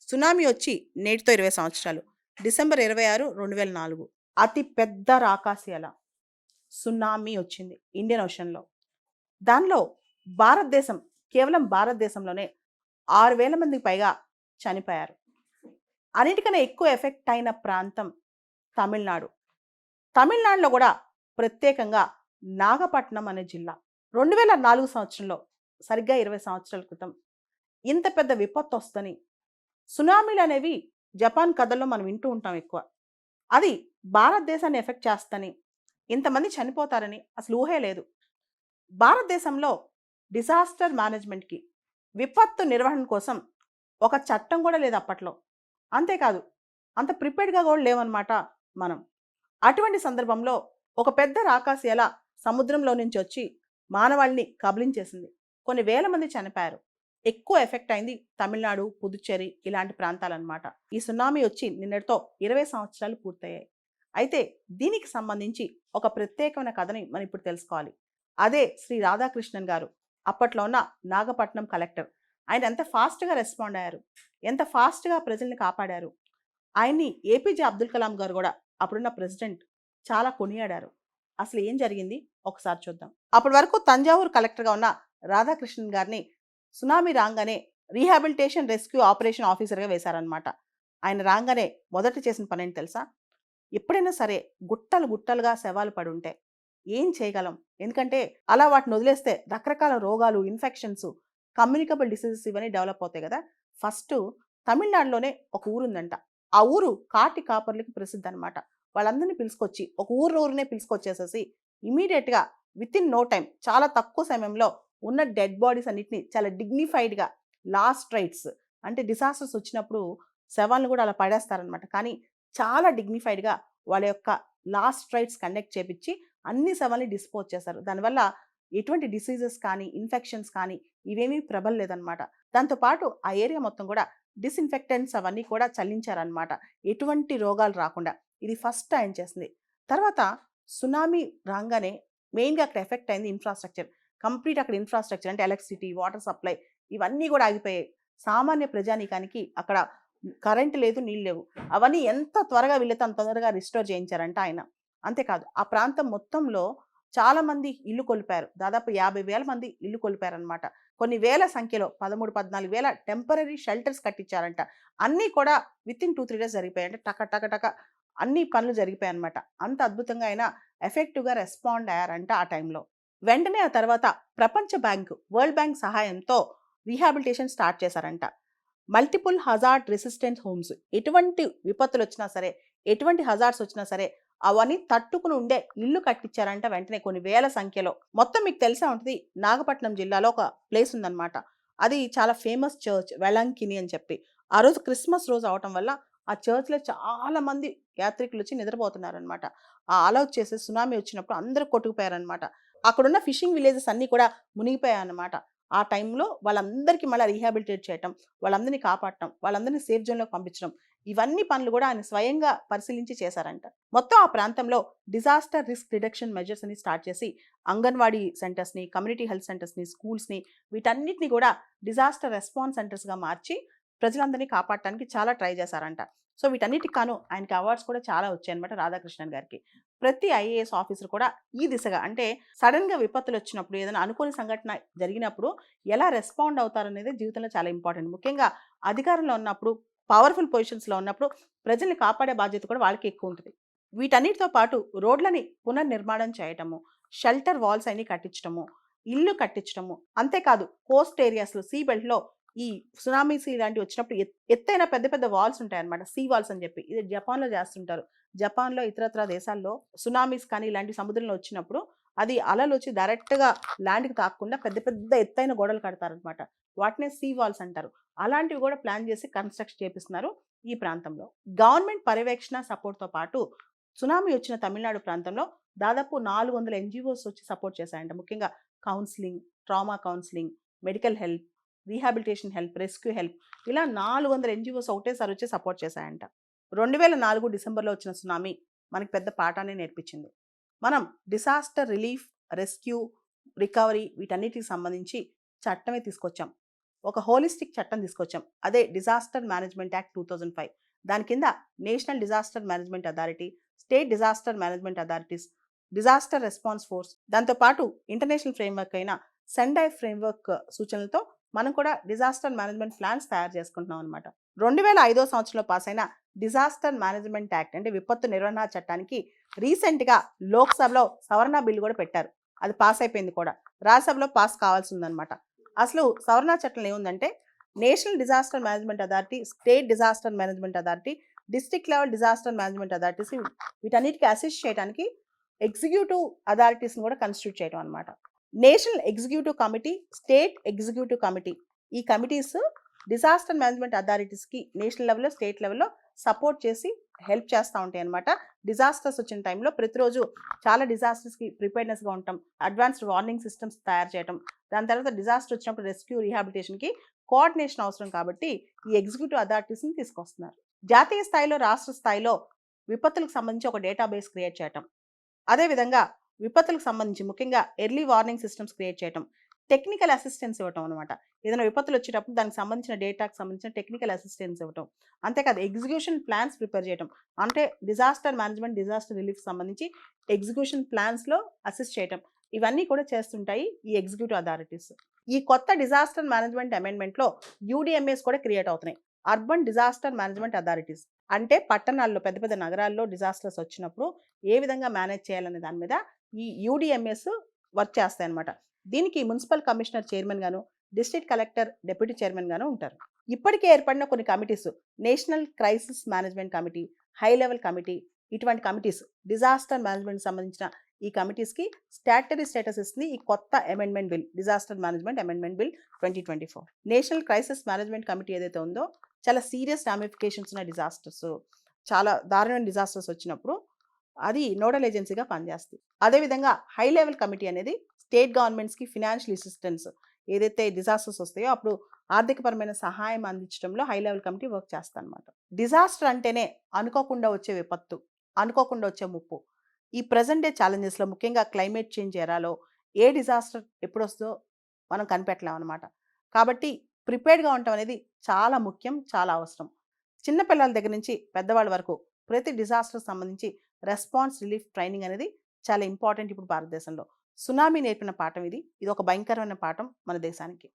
Tsunami వచ్చి నేటితో 20 సంవత్సరాలు. డిసెంబర్ 26, 2004 అతి పెద్ద రాకాసి అల సునామీ వచ్చింది ఇండియన్ ఓషన్‌లో. దానిలో భారతదేశం, కేవలం భారతదేశంలోనే 6,000 మందికి పైగా చనిపోయారు. అన్నిటికన్నా ఎక్కువ ఎఫెక్ట్ అయిన ప్రాంతం తమిళనాడు. తమిళనాడులో కూడా ప్రత్యేకంగా నాగపట్నం అనే జిల్లా. 2004 సంవత్సరంలో, సరిగ్గా 20 సంవత్సరాల క్రితం ఇంత పెద్ద విపత్తు వస్తని, సునామీలు అనేవి జపాన్ కథల్లో మనం వింటూ ఉంటాం ఎక్కువ. అది భారతదేశాన్ని ఎఫెక్ట్ చేస్తని, ఇంతమంది చనిపోతారని అసలు ఊహే లేదు. భారతదేశంలో డిజాస్టర్ మేనేజ్మెంట్‌కి, విపత్తు నిర్వహణ కోసం ఒక చట్టం కూడా లేదు అప్పట్లో. అంతేకాదు, అంత ప్రిపేర్డ్‌గా కూడా లేవన్నమాట మనం. అటువంటి సందర్భంలో ఒక పెద్ద రాకాసి అల సముద్రంలో నుంచి వచ్చి మానవాళిని కబళించేసింది. కొన్ని వేల మంది చనిపోయారు. ఎక్కువ ఎఫెక్ట్ అయింది తమిళనాడు, పుదుచ్చేరి ఇలాంటి ప్రాంతాలన్నమాట. ఈ సునామీ వచ్చి నిన్నటితో 20 సంవత్సరాలు పూర్తయ్యాయి. అయితే దీనికి సంబంధించి ఒక ప్రత్యేకమైన కథని మనం ఇప్పుడు తెలుసుకోవాలి. అదే శ్రీ రాధాకృష్ణన్ గారు, అప్పట్లో ఉన్న నాగపట్నం కలెక్టర్. ఆయన ఎంత ఫాస్ట్‌గా రెస్పాండ్ అయ్యారు, ఎంత ఫాస్ట్‌గా ప్రజల్ని కాపాడారు. ఆయన్ని ఏపీజే అబ్దుల్ కలాం గారు కూడా, అప్పుడున్న ప్రెసిడెంట్, చాలా కొనియాడారు. అసలు ఏం జరిగింది ఒకసారి చూద్దాం. అప్పటి వరకు తంజావూరు కలెక్టర్‌గా ఉన్న రాధాకృష్ణన్ గారిని సునామీ రాగానే రీహాబిలిటేషన్ రెస్క్యూ ఆపరేషన్ ఆఫీసర్‌గా వేశారనమాట. ఆయన రాగానే మొదట చేసిన పనేంటి తెలుసా? ఎప్పుడైనా సరే గుట్టలు గుట్టలుగా శవాలు పడి ఉంటే ఏం చేయగలం? ఎందుకంటే అలా వాటిని వదిలేస్తే రకరకాల రోగాలు, ఇన్ఫెక్షన్స్, కమ్యూనికబుల్ డిసీజెస్ ఇవన్నీ డెవలప్ అవుతాయి కదా. ఫస్ట్ తమిళనాడులోనే ఒక ఊరుందంట. ఆ ఊరు కాటి కాపర్లకి ప్రసిద్ధి అనమాట. వాళ్ళందరినీ పిలుచుకొచ్చి, ఒక ఊరినే పిలుచుకొచ్చేసేసి ఇమీడియట్‌గా వితిన్ నో టైమ్, చాలా తక్కువ సమయంలో ఉన్న డెడ్ బాడీస్ అన్నిటిని చాలా డిగ్నిఫైడ్‌గా, లాస్ట్ రైట్స్ అంటే డిసాస్టర్స్ వచ్చినప్పుడు శవాలను కూడా అలా పడేస్తారనమాట. కానీ చాలా డిగ్నిఫైడ్‌గా వాళ్ళ యొక్క లాస్ట్ రైట్స్ కండక్ట్ చేపిచ్చి అన్ని శవాల్ని డిస్పోజ్ చేశారు. దానివల్ల ఎటువంటి డిసీజెస్ కానీ, ఇన్ఫెక్షన్స్ కానీ ఇవేమీ ప్రబలలేదనమాట. దాంతో పాటు ఆ ఏరియా మొత్తం కూడా డిస్‌ఇన్ఫెక్టెంట్స్ అవన్నీ కూడా చల్లించారనమాట, ఎటువంటి రోగాలు రాకుండా. ఇది ఫస్ట్ ఆయన చేసింది. తర్వాత సునామీ రాంగానే మెయిన్‌గా అక్కడ ఎఫెక్ట్ అయింది ఇన్‌ఫ్రాస్ట్రక్చర్. కంప్లీట్ అక్కడ ఇన్‌ఫ్రాస్ట్రక్చర్ అంటే ఎలక్ట్రిసిటీ, వాటర్ సప్లై ఇవన్నీ కూడా ఆగిపోయాయి. సామాన్య ప్రజానీకానికి అక్కడ కరెంట్ లేదు, నీళ్ళు లేవు. అవన్నీ ఎంత త్వరగా వీలైతే అంత తొందరగా రిస్టోర్ చేయించారంట ఆయన. అంతేకాదు, ఆ ప్రాంతం మొత్తంలో చాలా మంది ఇల్లు కోల్పోయారు. దాదాపు 50,000 మంది ఇల్లు కోల్పోయారనమాట. కొన్ని వేల సంఖ్యలో 13, 14,000 టెంపరరీ షెల్టర్స్ కట్టించారంట. అన్నీ కూడా వితిన్ 2, 3 డేస్ జరిగిపోయాయి. అంటే టక టక టక అన్ని పనులు జరిగిపోయాయన్నమాట. అంత అద్భుతంగా ఆయన ఎఫెక్టివ్‌గా రెస్పాండ్ అయ్యారంట ఆ టైంలో. వెంటనే ఆ తర్వాత ప్రపంచ బ్యాంకు, వరల్డ్ బ్యాంక్ సహాయంతో రీహాబిలిటేషన్ స్టార్ట్ చేశారంట. మల్టిపుల్ హజార్డ్ రెసిస్టెంట్ హోమ్స్, ఎటువంటి విపత్తులు వచ్చినా సరే, ఎటువంటి హజార్డ్స్ వచ్చినా సరే అవన్నీ తట్టుకుని ఉండే ఇల్లు కట్టించారంట వెంటనే కొన్ని వేల సంఖ్యలో. మొత్తం మీకు తెలిసే ఉంటుంది, నాగపట్నం జిల్లాలో ఒక ప్లేస్ ఉందన్నమాట. అది చాలా ఫేమస్ చర్చ్, వెలంకిని అని చెప్పి. ఆ రోజు క్రిస్మస్ రోజు అవటం వల్ల ఆ చర్చ్‌లో చాలా మంది యాత్రికులు వచ్చి నిద్రపోతున్నారనమాట. ఆ అలౌ చేసే సునామీ వచ్చినప్పుడు అందరూ కొట్టుకుపోయారనమాట. అక్కడున్న ఫిషింగ్ విలేజెస్ అన్నీ కూడా మునిగిపోయాయన్నమాట. ఆ టైంలో వాళ్ళందరికీ మళ్ళీ రీహాబిలిటేట్ చేయటం, వాళ్ళందరినీ కాపాడటం, వాళ్ళందరినీ సేఫ్ జోన్‌లోకి పంపించడం, ఇవన్నీ పనులు కూడా ఆయన స్వయంగా పరిశీలించి చేశారంట. మొత్తం ఆ ప్రాంతంలో డిజాస్టర్ రిస్క్ రిడక్షన్ మెజర్స్ అని స్టార్ట్ చేసి అంగన్వాడీ సెంటర్స్‌ని, కమ్యూనిటీ హెల్త్ సెంటర్స్‌ని, స్కూల్స్‌ని వీటన్నిటిని కూడా డిజాస్టర్ రెస్పాన్స్ సెంటర్స్‌గా మార్చి ప్రజలందరినీ కాపాడటానికి చాలా ట్రై చేశారంట. సో వీటన్నిటికి గాను ఆయనకి అవార్డ్స్ కూడా చాలా వచ్చాయన్నమాట రాధాకృష్ణన్ గారికి. ప్రతి ఐఏఎస్ ఆఫీసర్ కూడా ఈ దిశగా, అంటే సడన్‌గా విపత్తులు వచ్చినప్పుడు, ఏదైనా అనుకోని సంఘటన జరిగినప్పుడు ఎలా రెస్పాండ్ అవుతారనేది జీవితంలో చాలా ఇంపార్టెంట్. ముఖ్యంగా అధికారంలో ఉన్నప్పుడు, పవర్‌ఫుల్ పొజిషన్స్‌లో ఉన్నప్పుడు ప్రజల్ని కాపాడే బాధ్యత కూడా వాళ్ళకి ఎక్కువ ఉంటుంది. వీటన్నిటితో పాటు రోడ్లని పునర్నిర్మాణం చేయటము, షెల్టర్ వాల్స్ అన్ని కట్టించడము, ఇల్లు కట్టించడము, అంతేకాదు కోస్ట్ ఏరియాస్‌లో, సీ బెల్ట్‌లో ఈ సునామీస్ ఇలాంటివి వచ్చినప్పుడు ఎత్తైన పెద్ద పెద్ద వాల్స్ ఉంటాయన్నమాట. సీ వాల్స్ అని చెప్పి. ఇది జపాన్‌లో చేస్తుంటారు. జపాన్‌లో, ఇతరత్ర దేశాల్లో సునామీస్ కానీ ఇలాంటి సముద్రంలో వచ్చినప్పుడు అది అలలు వచ్చి డైరెక్ట్‌గా ల్యాండ్‌కి తాకకుండా పెద్ద పెద్ద ఎత్తైన గోడలు కడతారనమాట. వాటినే సీ వాల్స్ అంటారు. అలాంటివి కూడా ప్లాన్ చేసి కన్‌స్ట్రక్ట్ చేపిస్తున్నారు ఈ ప్రాంతంలో. గవర్నమెంట్ పర్యవేక్షణ సపోర్ట్‌తో పాటు సునామీ వచ్చిన తమిళనాడు ప్రాంతంలో దాదాపు 400 ఎన్‌జీఓస్ వచ్చి సపోర్ట్ చేశాయంట. ముఖ్యంగా counselling, trauma counselling, medical help, rehabilitation help, rescue help, ఇలా 400 ఎన్‌జీఓస్ ఒకటేసారి వచ్చి సపోర్ట్ చేశాయంట. 2004 డిసెంబర్‌లో వచ్చిన సునామీ మనకి పెద్ద పాఠాన్ని నేర్పించింది. మనం డిసాస్టర్ రిలీఫ్, రెస్క్యూ, రికవరీ వీటన్నిటికి సంబంధించి చట్టమే తీసుకొచ్చాం. ఒక హోలిస్టిక్ చట్టం తీసుకొచ్చాం. అదే డిజాస్టర్ మేనేజ్మెంట్ యాక్ట్ 2005. దాని కింద national disaster management authority, state disaster management authorities, disaster response force, దాంతోపాటు ఇంటర్నేషనల్ ఫ్రేమ్వర్క్ అయిన సెండై ఫ్రేమ్వర్క్ సూచనలతో మనం కూడా డిజాస్టర్ మేనేజ్మెంట్ ప్లాన్స్ తయారు చేసుకుంటున్నాం అనమాట. 2005 సంవత్సరంలో పాస్ అయిన డిజాస్టర్ మేనేజ్మెంట్ యాక్ట్ అంటే విపత్తు నిర్వహణ చట్టానికి రీసెంట్గా లోక్సభలో సవరణ బిల్లు కూడా పెట్టారు. అది పాస్ అయిపోయింది కూడా. రాజ్యసభలో పాస్ కావాల్సి ఉందన్నమాట. అసలు సవరణ చట్టంలో ఏముందంటే national disaster management authority, state disaster management authority, district level disaster management authorities వీటన్నిటికీ అసిస్ట్ చేయడానికి ఎగ్జిక్యూటివ్ అథారిటీస్ని కూడా కన్స్టిట్యూట్ చేయడం అనమాట. National executive committee, state executive committee, ఈ కమిటీస్ డిజాస్టర్ మేనేజ్మెంట్ అథారిటీస్కి నేషనల్ లెవెల్లో, స్టేట్ లెవెల్లో సపోర్ట్ చేసి హెల్ప్ చేస్తూ ఉంటాయి అనమాట. డిజాస్టర్స్ వచ్చిన టైంలో ప్రతిరోజు చాలా డిజాస్టర్స్కి ప్రిపేర్నెస్గా ఉంటాం. అడ్వాన్స్డ్ వార్నింగ్ సిస్టమ్స్ తయారు చేయడం, దాని తర్వాత డిజాస్టర్ వచ్చినప్పుడు రెస్క్యూ, రీహాబిలిటేషన్కి కోఆర్డినేషన్ అవసరం కాబట్టి ఈ ఎగ్జిక్యూటివ్ అథారిటీస్ని తీసుకొస్తున్నారు. జాతీయ స్థాయిలో, రాష్ట్ర స్థాయిలో విపత్తులకు సంబంధించి ఒక డేటాబేస్ క్రియేట్ చేయటం, అదేవిధంగా విపత్తులకు సంబంధించి ముఖ్యంగా ఎర్లీ వార్నింగ్ సిస్టమ్స్ క్రియేట్ చేయటం, టెక్నికల్ అసిస్టెన్స్ ఇవ్వటం అనమాట. ఏదైనా విపత్తులు వచ్చేటప్పుడు దానికి సంబంధించిన డేటాకి సంబంధించిన టెక్నికల్ అసిస్టెన్స్ ఇవ్వటం, అంతేకాదు ఎగ్జిక్యూషన్ ప్లాన్స్ ప్రిపేర్ చేయటం, అంటే డిజాస్టర్ మేనేజ్మెంట్, డిజాస్టర్ రిలీఫ్ సంబంధించి ఎగ్జిక్యూషన్ ప్లాన్స్లో అసిస్ట్ చేయటం, ఇవన్నీ కూడా చేస్తుంటాయి ఈ ఎగ్జిక్యూటివ్ అథారిటీస్. ఈ కొత్త డిజాస్టర్ మేనేజ్మెంట్ అమెండ్మెంట్లో యూడిఎంఏస్ కూడా క్రియేట్ అవుతున్నాయి. అర్బన్ డిజాస్టర్ మేనేజ్మెంట్ అథారిటీస్ అంటే పట్టణాల్లో, పెద్ద పెద్ద నగరాల్లో డిజాస్టర్స్ వచ్చినప్పుడు ఏ విధంగా మేనేజ్ చేయాలనే దాని మీద ఈ యూడిఎంఎస్ వర్క్ చేస్తాయి అనమాట. దీనికి మున్సిపల్ కమిషనర్ చైర్మన్ గాను, డిస్ట్రిక్ట్ కలెక్టర్ డెప్యూటీ చైర్మన్ గాను ఉంటారు. ఇప్పటికే ఏర్పడిన కొన్ని committees, national crisis management committee, high level committee, ఇటువంటి కమిటీస్ డిజాస్టర్ మేనేజ్మెంట్ సంబంధించిన ఈ కమిటీస్కి స్టాట్యుటరీ స్టేటస్ ఇస్తుంది ఈ కొత్త amendment bill, disaster management amendment bill 2024. National crisis management committee ఏదైతే ఉందో చాలా సీరియస్ డామిఫికేషన్స్ ఉన్న డిజాస్టర్స్, చాలా దారుణమైన డిజాస్టర్స్ వచ్చినప్పుడు అది నోడల్ ఏజెన్సీగా పనిచేస్తుంది. అదేవిధంగా హై లెవెల్ కమిటీ అనేది స్టేట్ గవర్నమెంట్స్కి ఫినాన్షియల్ అసిస్టెన్స్, ఏదైతే డిజాస్టర్స్ వస్తాయో అప్పుడు ఆర్థికపరమైన సహాయం అందించడంలో హై లెవెల్ కమిటీ వర్క్ చేస్తుంది అనమాట. డిజాస్టర్ అంటేనే అనుకోకుండా వచ్చే విపత్తు, అనుకోకుండా వచ్చే ముప్పు. ఈ ప్రజెంట్ డే ఛాలెంజెస్లో ముఖ్యంగా క్లైమేట్ చేంజ్ ఎరాలో ఏ డిజాస్టర్ ఎప్పుడు వస్తుందో మనం కనిపెట్టలేం అనమాట. కాబట్టి ప్రిపేర్డ్గా ఉండటం అనేది చాలా ముఖ్యం, చాలా అవసరం. చిన్నపిల్లల దగ్గర నుంచి పెద్దవాళ్ళ వరకు ప్రతి డిజాస్టర్ సంబంధించి రెస్పాన్స్ రిలీఫ్ ట్రైనింగ్ అనేది చాలా ఇంపార్టెంట్ ఇప్పుడు భారతదేశంలో. సునామీ నేర్పిన పాఠం ఇది. ఇది ఒక భయంకరమైన పాఠం మన దేశానికి.